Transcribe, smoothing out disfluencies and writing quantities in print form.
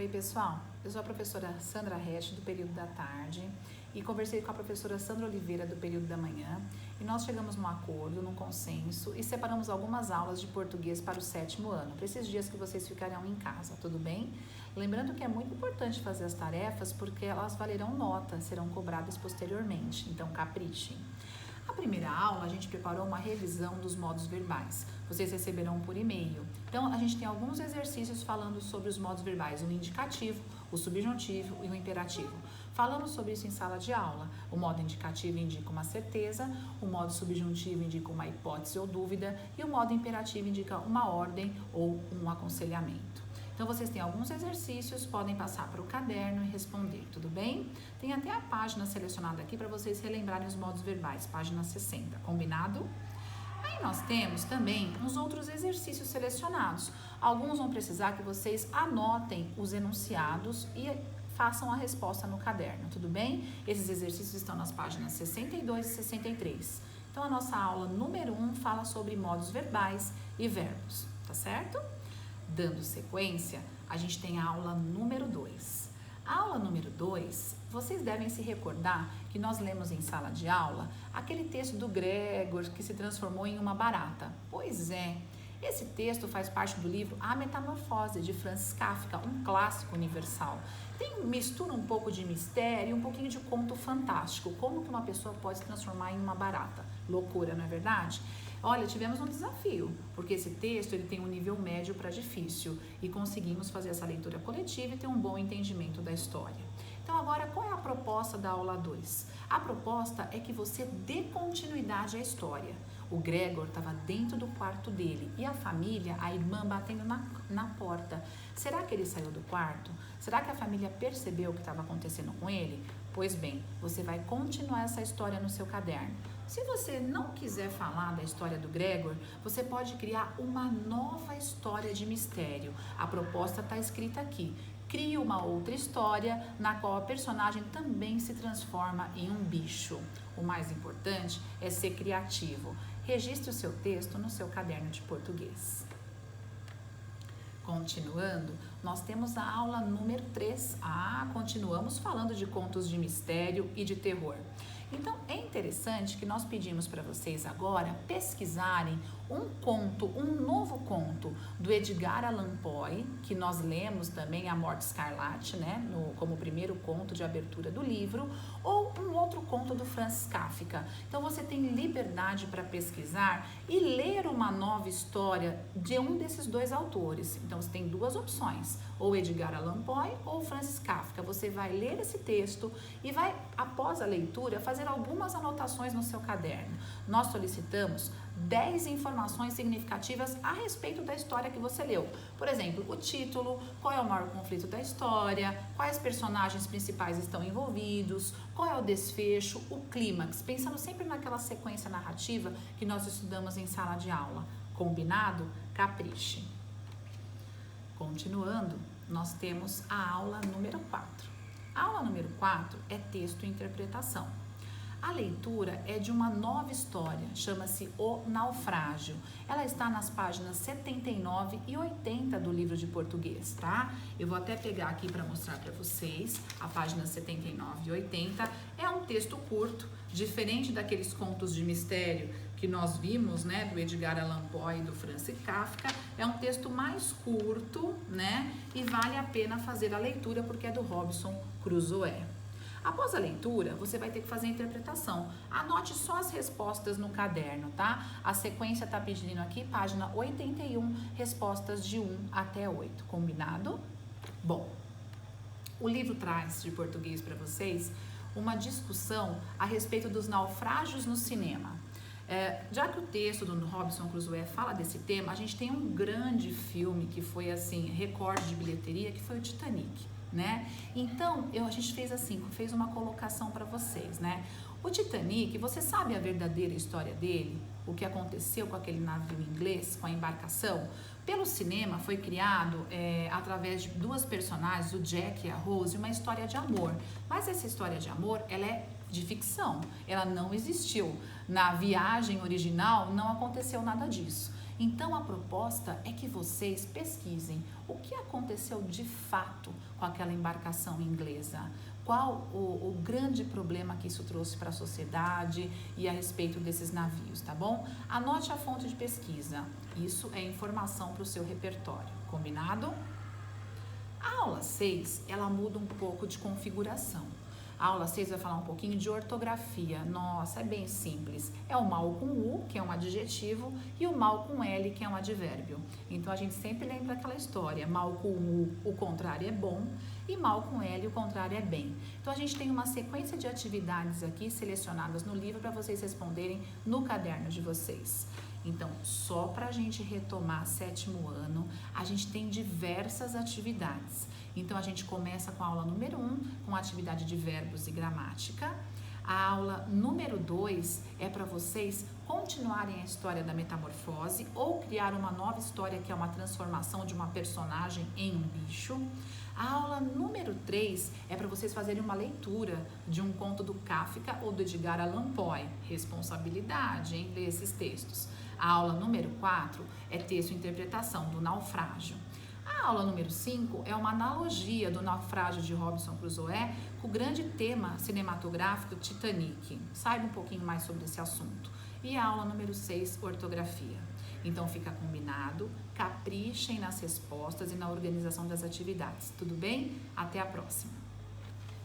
Oi pessoal, eu sou a professora Sandra Resch do período da tarde e conversei com a professora Sandra Oliveira do período da manhã e nós chegamos num acordo, num consenso e separamos algumas aulas de português para o 7º ano, para esses dias que vocês ficarão em casa, tudo bem? Lembrando que é muito importante fazer as tarefas porque elas valerão nota, serão cobradas posteriormente, então caprichem. A primeira aula a gente preparou uma revisão dos modos verbais, vocês receberão por e-mail. Então a gente tem alguns exercícios falando sobre os modos verbais, o indicativo, o subjuntivo e o imperativo. Falamos sobre isso em sala de aula. O modo indicativo indica uma certeza, o modo subjuntivo indica uma hipótese ou dúvida e o modo imperativo indica uma ordem ou um aconselhamento. Então, vocês têm alguns exercícios, podem passar para o caderno e responder, tudo bem? Tem até a página selecionada aqui para vocês relembrarem os modos verbais, página 60, combinado? Aí nós temos também uns outros exercícios selecionados. Alguns vão precisar que vocês anotem os enunciados e façam a resposta no caderno, tudo bem? Esses exercícios estão nas páginas 62 e 63. Então, a nossa aula número 1 fala sobre modos verbais e verbos, tá certo? Dando sequência, a gente tem a aula número 2. A aula número 2, vocês devem se recordar que nós lemos em sala de aula aquele texto do Gregor que se transformou em uma barata. Pois é, esse texto faz parte do livro A Metamorfose, de Franz Kafka, um clássico universal. Mistura um pouco de mistério e um pouquinho de conto fantástico. Como que uma pessoa pode se transformar em uma barata? Loucura, não é verdade? Olha, tivemos um desafio, porque esse texto ele tem um nível médio para difícil e conseguimos fazer essa leitura coletiva e ter um bom entendimento da história. Então agora, qual é a proposta da aula 2? A proposta é que você dê continuidade à história. O Gregor estava dentro do quarto dele e a família, a irmã batendo na porta. Será que ele saiu do quarto? Será que a família percebeu o que estava acontecendo com ele? Pois bem, você vai continuar essa história no seu caderno. Se você não quiser falar da história do Gregor, você pode criar uma nova história de mistério. A proposta está escrita aqui. Crie uma outra história na qual a personagem também se transforma em um bicho. O mais importante é ser criativo. Registre o seu texto no seu caderno de português. Continuando, nós temos a aula número 3. Continuamos falando de contos de mistério e de terror. Então, é interessante que nós pedimos para vocês agora pesquisarem um novo conto do Edgar Allan Poe, que nós lemos também A Morte Escarlate, né, como primeiro conto de abertura do livro, ou um outro conto do Franz Kafka. Então, você tem liberdade para pesquisar e ler uma nova história de um desses dois autores. Então, você tem duas opções, ou Edgar Allan Poe ou Franz Kafka. Você vai ler esse texto e vai, após a leitura, fazer algumas anotações no seu caderno. Nós solicitamos 10 informações significativas a respeito da história que você leu. Por exemplo, o título, qual é o maior conflito da história, quais personagens principais estão envolvidos, qual é o desfecho, o clímax, pensando sempre naquela sequência narrativa que nós estudamos em sala de aula. Combinado? Capriche. Continuando, nós temos a aula número 4. A aula número 4 é texto e interpretação. A leitura é de uma nova história, chama-se O Naufrágio. Ela está nas páginas 79 e 80 do livro de português, tá? Eu vou até pegar aqui para mostrar para vocês, a página 79 e 80. É um texto curto, diferente daqueles contos de mistério que nós vimos, né, do Edgar Allan Poe e do Franz Kafka. É um texto mais curto, né, e vale a pena fazer a leitura porque é do Robinson Crusoe. Após a leitura, você vai ter que fazer a interpretação. Anote só as respostas no caderno, tá? A sequência tá pedindo aqui, página 81, respostas de 1 até 8. Combinado? Bom, o livro traz de português para vocês uma discussão a respeito dos naufrágios no cinema. Já que o texto do Robinson Crusoe fala desse tema, a gente tem um grande filme que foi assim, recorde de bilheteria, que foi o Titanic. Né? Então, a gente fez uma colocação para vocês, né? O Titanic, você sabe a verdadeira história dele? O que aconteceu com aquele navio inglês, com a embarcação? Pelo cinema foi criado através de duas personagens, o Jack e a Rose, uma história de amor. Mas essa história de amor, ela é de ficção, ela não existiu. Na viagem original não aconteceu nada disso. Então, a proposta é que vocês pesquisem o que aconteceu de fato com aquela embarcação inglesa. Qual o grande problema que isso trouxe para a sociedade e a respeito desses navios, tá bom? Anote a fonte de pesquisa. Isso é informação para o seu repertório, combinado? A aula 6, ela muda um pouco de configuração. A aula 6 vai falar um pouquinho de ortografia. Nossa, é bem simples. É o mal com U, que é um adjetivo, e o mal com L, que é um advérbio. Então, a gente sempre lembra aquela história. Mal com U, o contrário é bom, e mal com L, o contrário é bem. Então, a gente tem uma sequência de atividades aqui selecionadas no livro para vocês responderem no caderno de vocês. Então, só para a gente retomar 7º ano, a gente tem diversas atividades. Então, a gente começa com a aula número 1, com a atividade de verbos e gramática. A aula número 2 é para vocês continuarem a história da metamorfose ou criar uma nova história que é uma transformação de uma personagem em um bicho. A aula número 3 é para vocês fazerem uma leitura de um conto do Kafka ou do Edgar Allan Poe. Responsabilidade em ler esses textos. A aula número 4 é texto e interpretação do naufrágio. A aula número 5 é uma analogia do naufrágio de Robinson Crusoe com o grande tema cinematográfico Titanic. Saiba um pouquinho mais sobre esse assunto. E a aula número 6, ortografia. Então fica combinado, caprichem nas respostas e na organização das atividades. Tudo bem? Até a próxima!